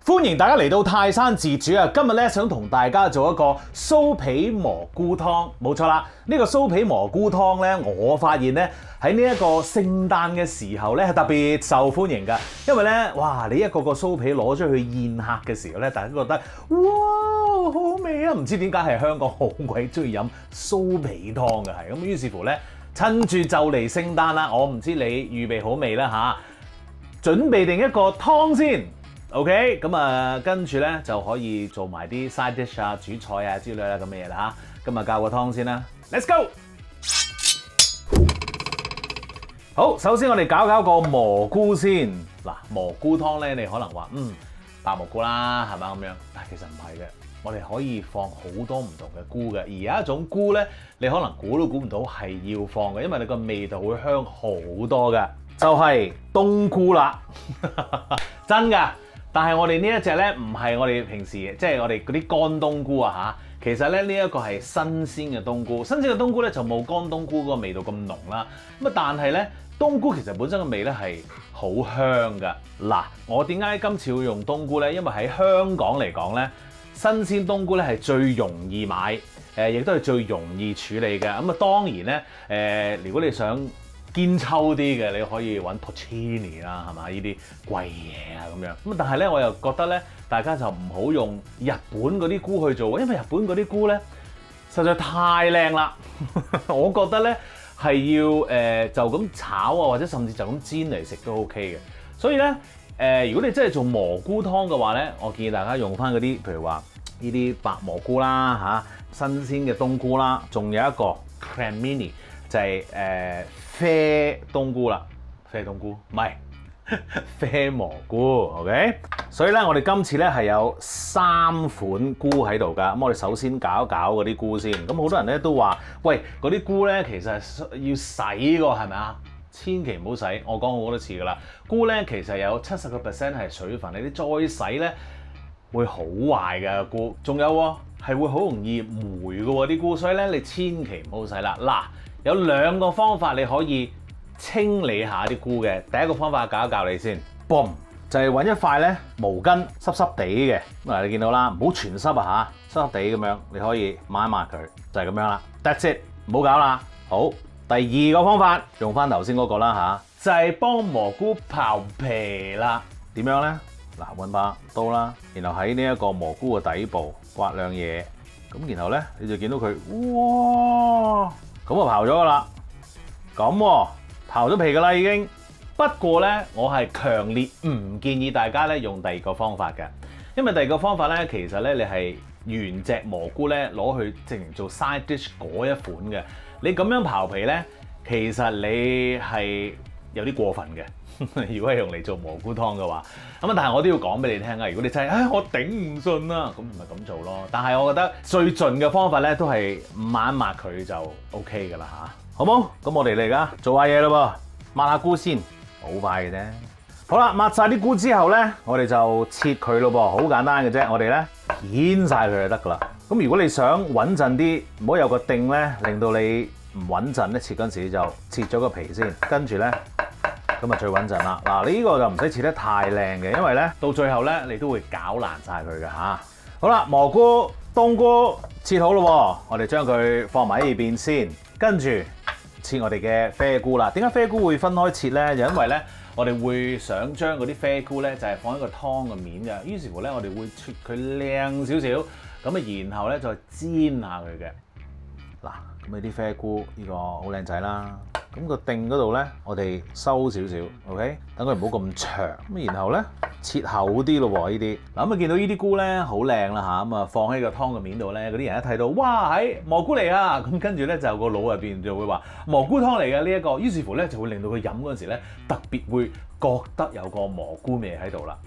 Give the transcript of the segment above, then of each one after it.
歡迎大家嚟到泰山自煮啊！今日咧想同大家做一個酥皮蘑菇湯，冇錯啦。呢個酥皮蘑菇湯咧，我發現咧喺呢一個聖誕嘅時候咧係特別受歡迎㗎，因為咧哇，你一個個酥皮攞出去宴客嘅時候咧，大家覺得哇好味啊！唔知點解係香港好鬼中意飲酥皮湯嘅係咁，於是乎咧趁住就嚟聖誕啦，我唔知你預備好未啦嚇，準備定一個湯先。OK， 咁啊，跟住咧就可以做埋啲 side dish 啊、煮菜啊之類啦咁嘅嘢啦嚇。今日教個湯先啦 ，Let's go！ 好，首先我哋搞個蘑菇先。嗱，蘑菇湯咧，你可能話白蘑菇啦，係咪咁樣？但係其實唔係嘅，我哋可以放好多唔同嘅菇嘅。而有一種菇咧，你可能估都估唔到係要放嘅，因為你個味道會香好多嘅，就係冬菇啦，真㗎。但係我哋呢一隻咧，唔係我哋平時即係我哋嗰啲乾冬菇啊嚇。其實咧呢一個係新鮮嘅冬菇，新鮮嘅冬菇咧就冇乾冬菇嗰個味道咁濃啦。咁啊，但係咧冬菇其實本身嘅味咧係好香㗎。嗱，我點解今次要用冬菇咧？因為喺香港嚟講咧，新鮮冬菇咧係最容易買，亦都係最容易處理嘅。咁啊，當然咧如果你想堅秋啲嘅，你可以揾 porcini 啦，係嘛？呢啲貴嘢啊咁樣。咁但係咧，我又覺得咧，大家就唔好用日本嗰啲菇去做，因為日本嗰啲菇咧實在太靚啦。我覺得咧係要就咁炒啊，或者甚至就咁煎嚟食都 OK 嘅。所以咧如果你真係做蘑菇湯嘅話咧，我建議大家用翻嗰啲，譬如話呢啲白蘑菇啦嚇，新鮮嘅冬菇啦，仲有一個 cremini 就係啡冬菇啦，啡冬菇唔係啡蘑菇 ，OK？ 所以咧，我哋今次咧係有3款菇喺度㗎。咁我哋首先搞一搞嗰啲菇先。咁好多人咧都話，喂，嗰啲菇咧其實要洗㗎，係咪啊？千祈唔好洗。我講好多次㗎啦，菇咧其實有70% 係水分，你啲再洗咧會好壞㗎菇。仲有係會好容易霉㗎喎啲菇，所以咧你千祈唔好洗啦。嗱。有2個方法你可以清理下啲菇嘅。第一個方法教你先 ，boom 就係揾一塊咧毛巾濕濕地嘅。嗱，你見到啦，唔好全濕啊嚇，濕濕地咁樣，你可以抹一抹佢，就係咁樣啦。That's it， 唔好搞啦。好，第2個方法用翻頭先嗰個啦嚇，就係幫蘑菇刨皮啦。點樣咧？嗱，揾把刀啦，然後喺呢一個蘑菇嘅底部刮兩嘢，咁然後咧你就見到佢，哇！咁就刨咗噶啦，咁刨咗皮噶啦已經。不過咧，我係強烈唔建議大家咧用第2個方法嘅，因為第2個方法咧，其實咧你係原隻蘑菇咧攞去直情做 side dish 嗰一款嘅。你咁樣刨皮咧，其實你係有啲過分嘅。如果係用嚟做蘑菇湯嘅話，咁啊，但係我都要講俾你聽啊！如果你真係我頂唔順啦，咁唔係咁做咯。但係我覺得最盡嘅方法咧，都係抹一抹佢就 OK 㗎啦嚇，好冇？咁我哋嚟㗎做下嘢咯噃，抹下菇先，好快嘅啫。好啦，抹晒啲菇之後咧，我哋就切佢咯噃，好簡單嘅啫。我哋咧掀晒佢就得㗎啦。咁如果你想穩陣啲，唔好有個定咧，令到你唔穩陣咧，切嗰陣時就切咗個皮先，跟住咧。咁啊最穩陣啦！嗱，呢個就唔使切得太靚嘅，因為咧到最後咧你都會攪爛晒佢嘅嚇。好啦，蘑菇、冬菇切好咯，我哋將佢放埋喺呢邊先，跟住切我哋嘅啡菇啦。點解啡菇會分開切咧？就因為咧我哋會想將嗰啲啡菇咧就係放喺個湯嘅面嘅，於是乎咧我哋會切佢靚少少，咁啊然後咧再煎下佢嘅。嗱，咁呢啲啡菇呢個好靚仔啦。咁個定嗰度咧，我哋收少少 ，OK， 等佢唔好咁長。咁然後咧，切厚啲咯喎，呢啲。嗱咁啊，見到呢啲菇咧好靚啦嚇，咁啊放喺個湯嘅面度咧，嗰啲人一睇到，哇，係蘑菇嚟啊！咁跟住咧就個腦入邊就會話蘑菇湯嚟嘅呢一個，於是乎咧就會令到佢飲嗰陣時咧特別會覺得有個蘑菇味喺度啦。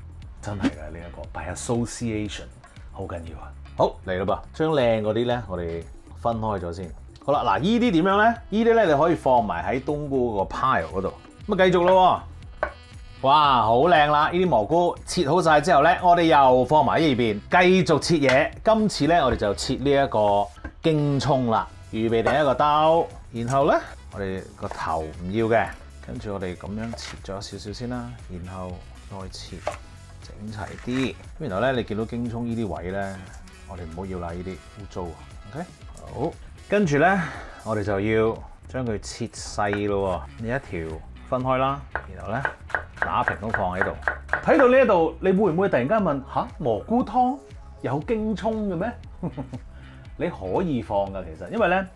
真係㗎呢一個 by association 好緊要啊！好嚟啦噃，將靚嗰啲咧我哋分開咗先。好啦，嗱，依啲點樣咧？依啲咧你可以放埋喺冬菇個 pile 嗰度。咁啊，繼續咯喎！哇，好靚啦！呢啲蘑菇切好晒之後咧，我哋又放埋喺呢邊，繼續切嘢。今次咧，我哋就切呢一個京葱啦。預備定一個兜，然後咧，我哋個頭唔要嘅，跟住我哋咁樣切咗少少先啦，然後再切整齊啲。咁然後咧，你見到京葱呢啲位咧，我哋唔好要啦，呢啲污糟。OK， 好。跟住咧，我哋就要將佢切細咯。呢一條分開啦，然後咧打平咁放喺度。睇到呢一度，你會唔會突然間問吓，蘑菇湯有京葱嘅咩？你可以放㗎，其實，因為咧，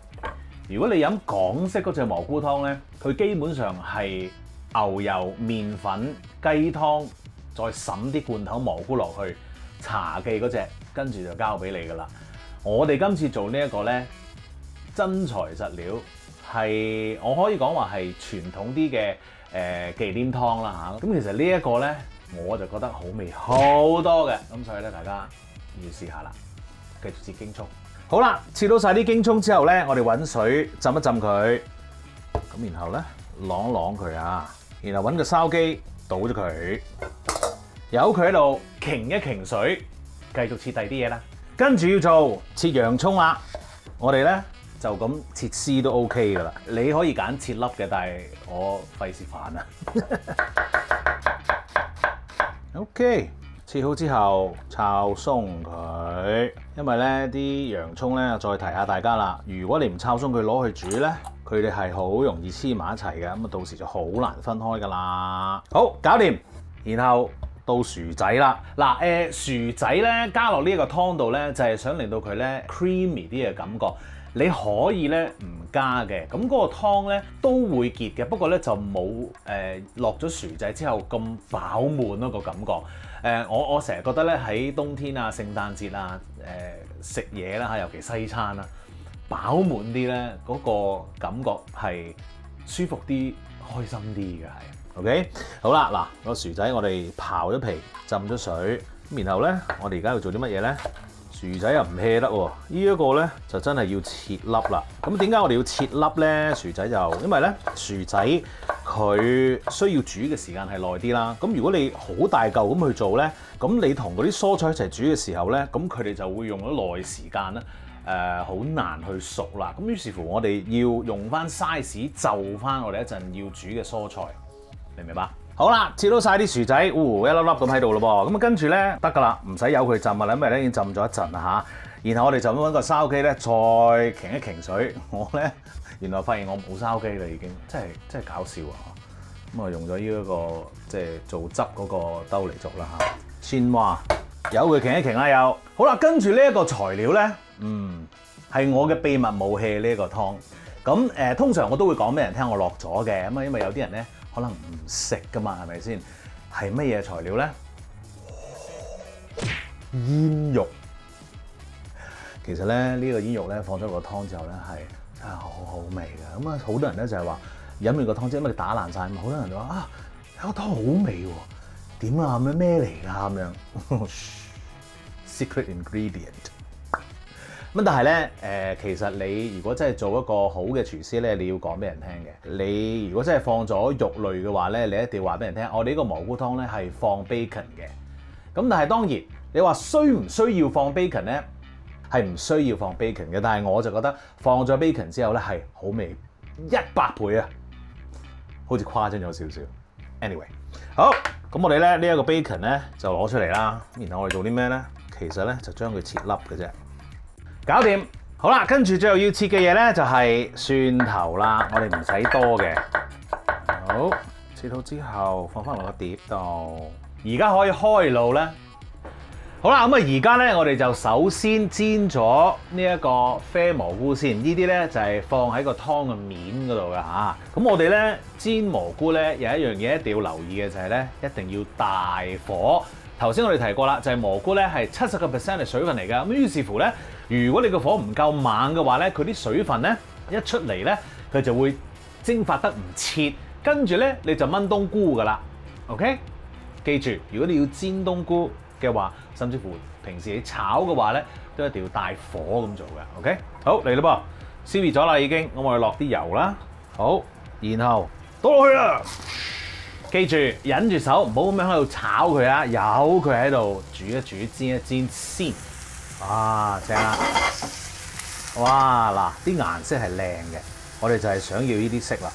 如果你飲港式嗰隻蘑菇湯咧，佢基本上係牛油、麵粉、雞湯，再揼啲罐頭蘑菇落去，茶記嗰隻，跟住就交俾你㗎啦。我哋今次做呢一個咧，真材實料，係我可以講話係傳統啲嘅忌廉湯啦嚇。咁其實呢一個咧，我就覺得好味好多嘅，咁所以咧大家要試下啦。繼續切京葱。好啦，切到晒啲京葱之後咧，我哋揾水浸一浸佢，咁然後咧啷一啷佢啊，然後揾個筲箕倒咗佢，由佢喺度擎一擎水，繼續切第啲嘢啦。跟住要做切洋葱啦，我哋咧就咁切絲都 OK 噶啦。你可以揀切粒嘅，但係我費事煩啊。OK， 切好之後抄鬆佢，因為咧啲洋葱咧，再提下大家啦。如果你唔抄鬆佢攞去煮咧，佢哋係好容易黐埋一齊嘅，咁啊到時就好難分開噶啦。好，搞掂，然後到薯仔啦。嗱，薯仔咧加落呢一個湯度咧，就係想令到佢咧 creamy 啲嘅感覺。你可以咧唔加嘅，咁嗰個湯咧都會結嘅，不過咧就冇落咗薯仔之後咁飽滿咯個感覺。我成日覺得咧喺冬天啊、聖誕節啊、食嘢啦嚇，尤其西餐啦，飽滿啲咧嗰個感覺係舒服啲、開心啲嘅係。OK， 好啦，嗱個薯仔我哋刨咗皮、浸咗水，咁然後咧我哋而家要做啲乜嘢咧？薯仔又唔 hea 得喎，呢一個咧就真係要切粒啦。咁點解我哋要切粒咧？薯仔就因為咧薯仔佢需要煮嘅時間係耐啲啦。咁如果你好大嚿咁去做咧，咁你同嗰啲蔬菜一齊煮嘅時候咧，咁佢哋就會用咗耐時間啦，好難去熟啦。咁於是乎我哋要用翻 size 就翻我哋一陣要煮嘅蔬菜，明唔明白？好啦，切到晒啲薯仔，一粒粒咁喺度咯噃，咁啊跟住咧得噶啦，唔使由佢浸啊，因為咧已經浸咗一陣啦嚇。然後我哋就咁揾個筲箕咧，再擎一擎水。我咧原來發現我冇筲箕啦，已經真係搞笑啊！咁啊用咗呢一個即係做汁嗰個兜嚟做啦嚇。鮮花由佢擎一擎啦又。好啦，跟住呢一個材料咧，係我嘅秘密武器呢一個湯。咁通常我都會講俾人聽我落咗嘅，咁啊因為有啲人咧，可能唔食噶嘛，係咪先？係乜嘢材料咧？煙肉。其實咧呢個煙肉咧放咗個湯之後咧係真係好好味嘅。咁啊好多人咧就係話飲完個湯之後，因為打爛晒，好多人就話啊有個湯好味喎，點啊咁樣咩嚟㗎咁樣？Secret ingredient。咁但係咧，其實你如果真係做一個好嘅廚師咧，你要講俾人聽嘅。你如果真係放咗肉類嘅話咧，你一定要話俾人聽，我哋呢個蘑菇湯咧係放 bacon 嘅。咁但係當然，你話需唔需要放 bacon 咧？係唔需要放 bacon 嘅。但係我就覺得放咗 bacon 之後咧係好味100倍啊，好似誇張咗少少。Anyway， 好，咁我哋咧呢一個 bacon 咧就攞出嚟啦。然後我哋做啲咩咧？其實咧就將佢切粒嘅啫。搞掂，好啦，跟住最後要切嘅嘢咧就係蒜頭啦，我哋唔使多嘅。好，切好之後放翻落個碟度，而家可以開爐咧。好啦，咁啊而家咧我哋就首先煎咗呢一個啡蘑菇先，呢啲咧就係放喺個湯嘅面嗰度㗎嚇。咁我哋咧煎蘑菇咧有一樣嘢一定要留意嘅就係咧一定要大火。頭先我哋提過啦，就係蘑菇咧係70%係水分嚟㗎。咁於是乎咧，如果你個火唔夠猛嘅話咧，佢啲水分咧一出嚟咧，佢就會蒸發得唔切，跟住咧你就炆冬菇㗎啦。OK， 記住，如果你要煎冬菇嘅話，甚至乎平時你炒嘅話咧，都一定要大火咁做嘅。OK， 好嚟啦噃，燒熱咗啦已經，咁我哋落啲油啦。好，然後倒落去啦。記住忍住手，唔好咁樣喺度炒佢啊！由佢喺度煮一煮、煎一煎先。哇，正啦！哇，嗱，啲顏色係靚嘅，我哋就係想要呢啲色啦。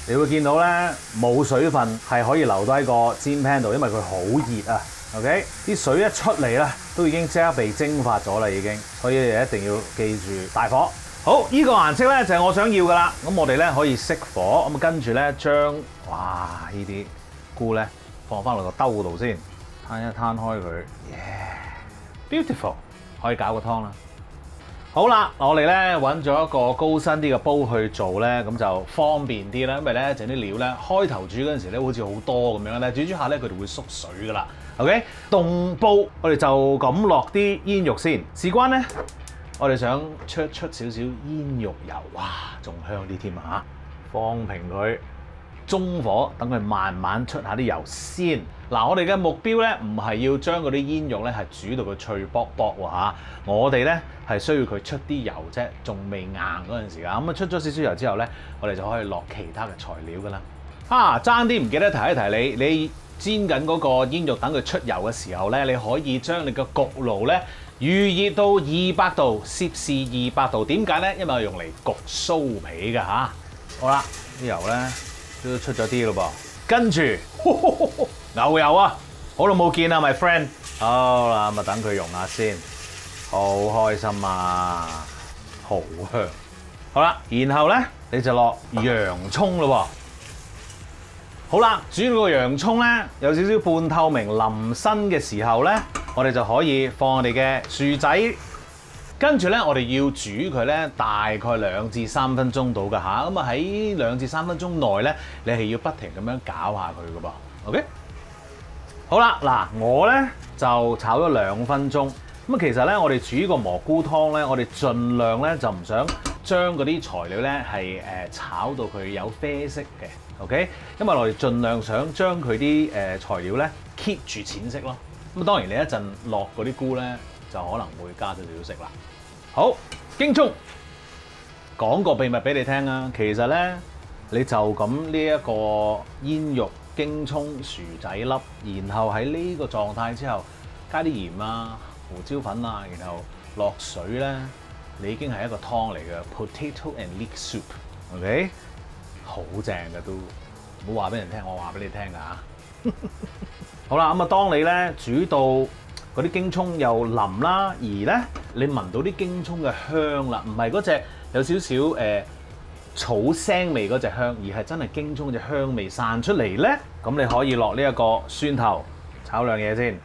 你會見到咧，冇水分係可以留低個煎 pan 度，因為佢好熱啊。OK， 啲水一出嚟咧，都已經即刻被蒸發咗啦，已經。所以你一定要記住大火。好，呢個顏色咧就係我想要噶啦。咁我哋咧可以熄火，咁跟住咧將呢啲菇咧放翻落個兜度先，攤一攤開佢。Beautiful， 可以搞個湯啦。好啦，我哋咧揾咗一個高身啲嘅煲去做咧，咁就方便啲啦。因為咧整啲料咧，開頭煮嗰陣時咧好似好多咁樣咧，煮下咧佢哋會縮水噶啦。OK， 凍煲我哋就咁落啲煙肉先。事關咧，我哋想出少少煙肉油，哇，仲香啲添啊！放平佢，中火等佢慢慢出下啲油先。嗱，我哋嘅目標咧唔係要將嗰啲煙肉咧係煮到佢脆卜卜喎嚇，我哋咧係需要佢出啲油啫，仲未硬嗰陣時啊。咁啊出咗少少油之後咧，我哋就可以落其他嘅材料噶啦。爭啲唔記得提一提你煎緊嗰個煙肉，等佢出油嘅時候咧，你可以將你個焗爐咧預熱到200度，攝氏200度。點解咧？因為我用嚟焗酥皮㗎嚇。好啦，啲油咧都出咗啲咯噃，跟住牛油啊，好耐冇見啦，my friend。好啦，咁啊等佢溶下先，好開心啊，好香。好啦，然後咧你就落洋葱咯喎。好啦，煮到個洋葱咧有少少半透明淋身嘅時候咧，我哋就可以放我哋嘅薯仔。跟住咧，我哋要煮佢咧大概2至3分鐘到㗎嚇。咁啊喺2至3分鐘內咧，你係要不停咁樣攪下佢㗎噃。OK。好啦，嗱，我咧就炒咗2分鐘。咁其實咧，我哋煮呢個蘑菇湯咧，我哋盡量咧就唔想將嗰啲材料咧係炒到佢有啡色嘅。OK， 因為我哋盡量想將佢啲材料咧 keep 住淺色咯。咁當然你一陣落嗰啲菇咧，就可能會加少少色啦。好，京葱講個秘密俾你聽啊！其實咧，你就咁呢一個煙肉、京葱、薯仔粒，然後喺呢個狀態之後加啲鹽啊、胡椒粉啊，然後落水咧，你已經係一個湯嚟嘅 potato and leek soup。OK， 好正嘅都，唔好話俾人聽，我話俾你聽㗎嚇。好啦，咁啊，當你咧煮到嗰啲京葱又腍啦，而咧你聞到啲京葱嘅香啦，唔係嗰隻有少少草腥味嗰隻香，而係真係京葱嗰隻香味散出嚟咧，咁你可以落呢一個蒜頭炒兩嘢先，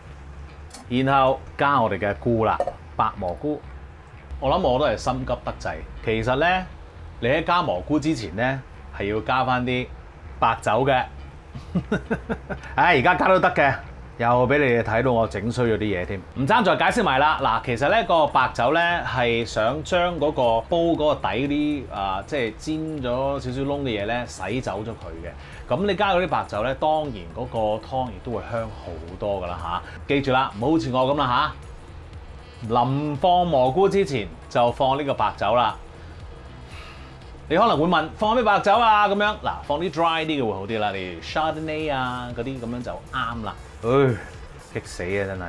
然後加我哋嘅菇啦，白蘑菇。我諗我都係心急得滯，其實咧你喺加蘑菇之前咧係要加翻啲白酒嘅。而家加都得嘅。又俾你哋睇到我整衰咗啲嘢添，唔爭再解釋埋啦。嗱，其實咧個白酒咧係想將嗰個煲嗰個底嗰啲即係煎咗少少窿嘅嘢咧洗走咗佢嘅。咁你加嗰啲白酒咧，當然嗰個湯亦都會香好多噶啦嚇。記住啦，唔好好似我咁啦嚇。臨放蘑菇之前就放呢個白酒啦。你可能會問放咩白酒啊？咁樣嗱，放啲 dry 啲嘅會好啲啦，例如 Chardonnay 啊嗰啲咁樣就啱啦。激死啊！真係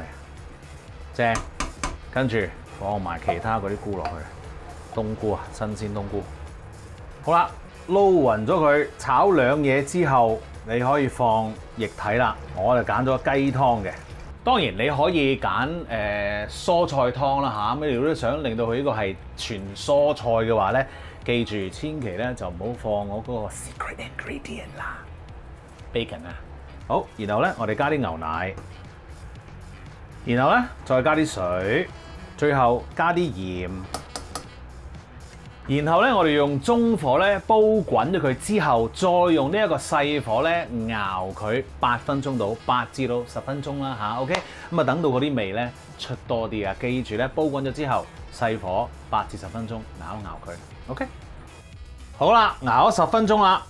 正，跟住放埋其他嗰啲菇落去，冬菇啊，新鮮冬菇。好啦，撈勻咗佢，炒兩嘢之後，你可以放液體啦。我就揀咗雞湯嘅，當然你可以揀蔬菜湯啦嚇。咁你如果想令到佢呢個係全蔬菜嘅話咧，記住千祈咧就唔好放我嗰個 secret ingredient 啦 ，bacon 啊。好，然後咧我哋加啲牛奶，然後咧再加啲水，最後加啲鹽，然後咧我哋用中火咧煲滾咗佢之後，再用呢一個細火咧熬佢8分鐘到8至到10分鐘啦嚇。OK， 咁啊等到嗰啲味咧出多啲啊，記住咧煲滾咗之後細火8至10分鐘熬一熬佢。OK， 好啦，熬咗10分鐘啦，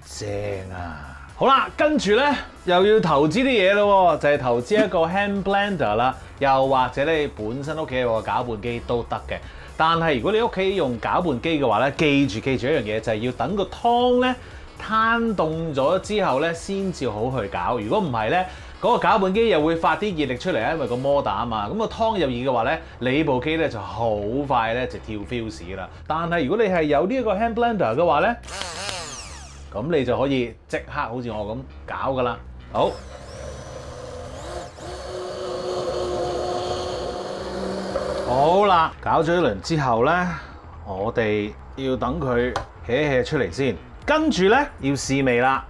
正啊！好啦，跟住咧又要投資啲嘢咯，就係投資一個 hand blender 啦，又或者你本身屋企有個攪拌機都得嘅。但係如果你屋企用攪拌機嘅話咧，記住一樣嘢，就係要等個湯咧攤凍咗之後咧，先至好去攪。如果唔係咧，嗰個攪拌機又會發啲熱力出嚟啊，因為個摩打啊嘛。咁個湯又熱嘅話咧，你部機咧就好快咧就跳 fuse 啦。但係如果你係有呢一個 hand blender 嘅話咧，咁你就可以即刻好似我咁搞噶啦。好，好啦，搞咗一輪之後咧，我哋要等佢 hea 出嚟先，跟住咧要試味啦。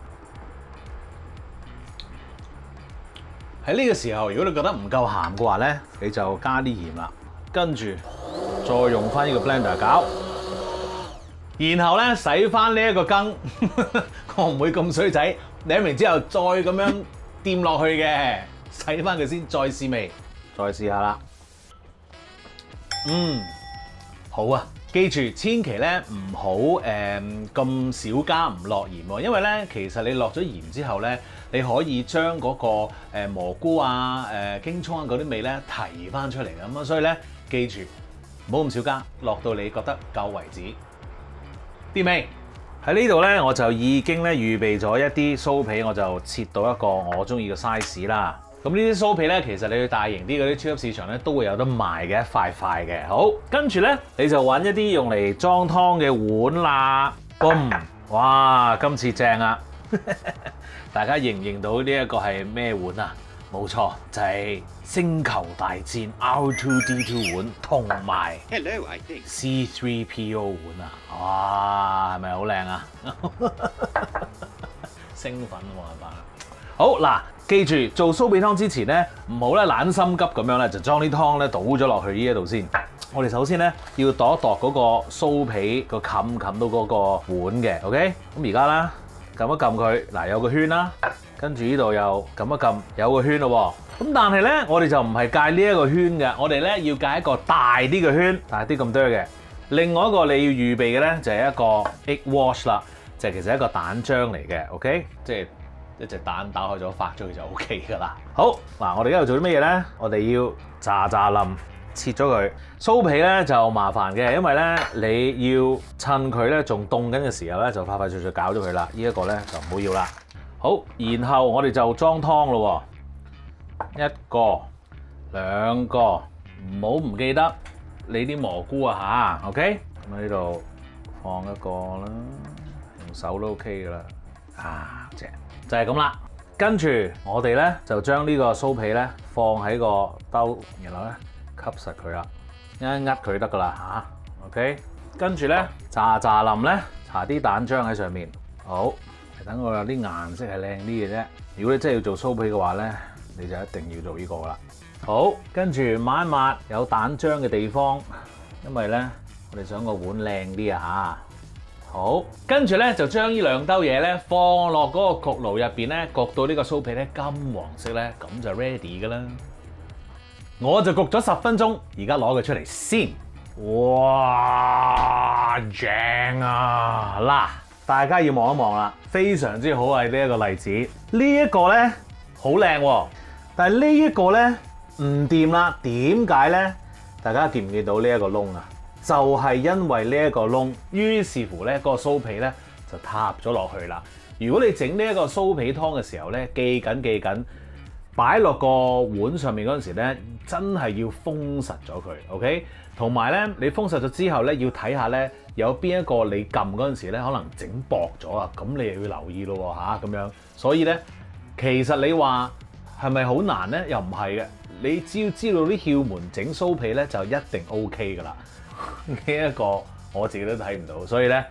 喺呢個時候，如果你覺得唔夠鹹嘅話咧，你就加啲鹽啦。跟住再用翻呢個 blender 搞，然後咧洗翻呢一個羹，我唔會咁水仔，舐完之後再咁樣掂落去嘅，洗翻佢先，再試味，再試下啦。好啊！記住，千祈咧唔好咁少加唔落鹽喎，因為咧其實你落咗鹽之後咧，你可以將嗰個蘑菇啊、京葱啊嗰啲味咧提翻出嚟咁啊，所以咧記住唔好咁少加，落到你覺得夠為止。掂未？喺呢度咧，我就已經咧預備咗一啲酥皮，我就切到一個我中意嘅 size 啦。咁呢啲酥皮咧，其實你去大型啲嗰啲超級市場咧都會有得賣嘅，一塊塊嘅。好，跟住咧你就揾一啲用嚟裝湯嘅碗啦。boom！哇，今次正啊！大家認唔認到呢一個係咩碗啊？冇錯，就係星球大戰 R2D2 碗同埋 C3PO 碗啊！哇，係咪好靚啊？興奮啊，冇辦法啦！好嗱。記住做酥皮湯之前咧，唔好咧懶心急咁樣咧，就將啲湯咧倒咗落去呢一度先。我哋首先咧要度一度嗰個酥皮個冚到嗰個碗嘅 ，OK？ 咁而家啦，撳一撳佢，嗱有個圈啦，跟住呢度又撳一撳，有個圈咯喎。咁但係咧，我哋就唔係界呢一個圈嘅，我哋咧要界一個大啲嘅圈，大啲咁多嘅。另外一個你要預備嘅咧就係一個 egg wash 啦，就係其實係一個蛋漿嚟嘅 ，OK？ 即係。一隻蛋打開咗，發咗佢就 OK 噶啦。好嗱，我哋而家要做啲乜嘢咧？我哋要炸腍切咗佢。酥皮咧就麻煩嘅，因為咧你要趁佢咧仲凍緊嘅時候咧，就快脆搞咗佢啦。呢一個咧就唔好要啦。好，然後我哋就裝湯咯喎，一個、兩個，唔好唔記得你啲蘑菇啊吓 OK？ 咁喺呢度放一個啦，用手都 OK 噶啦。啊，正！就係咁啦，跟住我哋咧就將呢個酥皮咧放喺個兜，然後咧吸實佢啦，一握佢得噶啦嚇 ，OK。跟住咧炸腍咧，搽啲蛋漿喺上面，好，等我有啲顏色係靚啲嘅啫。如果你真係要做酥皮嘅話咧，你就一定要做呢個啦。好，跟住抹一抹有蛋漿嘅地方，因為咧我哋想個碗靚啲啊嚇。好，跟住咧就將呢兩兜嘢咧放落嗰個焗爐入邊咧，焗到呢個酥皮咧金黃色咧，咁就 ready 噶啦。我就焗咗10分鐘，而家攞佢出嚟先。哇，正啊！嗱，大家要望一望啦，非常之好係呢一個例子。呢一個咧好靚喎，但係呢一個咧唔掂啦。點解咧？大家見唔見到呢一個窿啊？就係因為呢一個窿，於是乎咧，嗰個酥皮咧就塌咗落去啦。如果你整呢一個酥皮湯嘅時候咧，記緊，擺落個碗上面嗰陣時咧，真係要封實咗佢 ，OK？ 同埋咧，你封實咗之後咧，要睇下咧有邊一個你撳嗰陣時咧，可能整薄咗啊，咁你又要留意咯嚇咁樣。所以咧，其實你話係咪好難咧？又唔係嘅，你只要知道啲竅門整酥皮咧，就一定 OK 噶啦。呢一個我自己都睇唔到，所以咧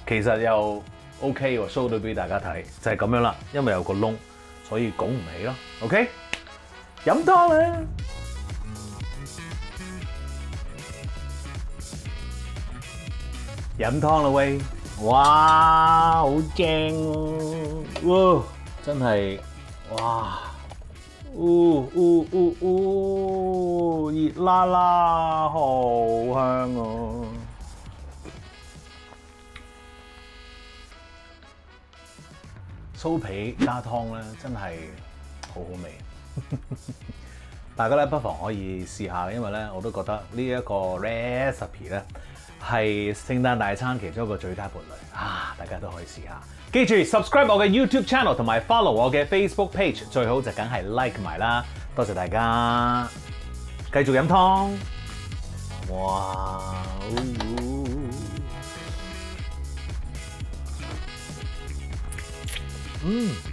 其實又 OK 喎 ，show 到俾大家睇就係咁樣啦。因為有個窿，所以拱唔起咯。OK， 飲湯啦！飲湯啦喂！哇，好正喎！哇，真係哇！熱辣辣，好香啊！酥皮加湯咧，真係好好味。大家咧不妨可以試下，因為咧我都覺得呢一個 recipe 咧係聖誕大餐其中一個最佳伴侶啊！大家都可以試下。記住 subscribe 我嘅 YouTube channel 同埋 follow 我嘅 Facebook page， 最好就梗係 like 埋啦。多謝大家，繼續飲湯。哇！嗯。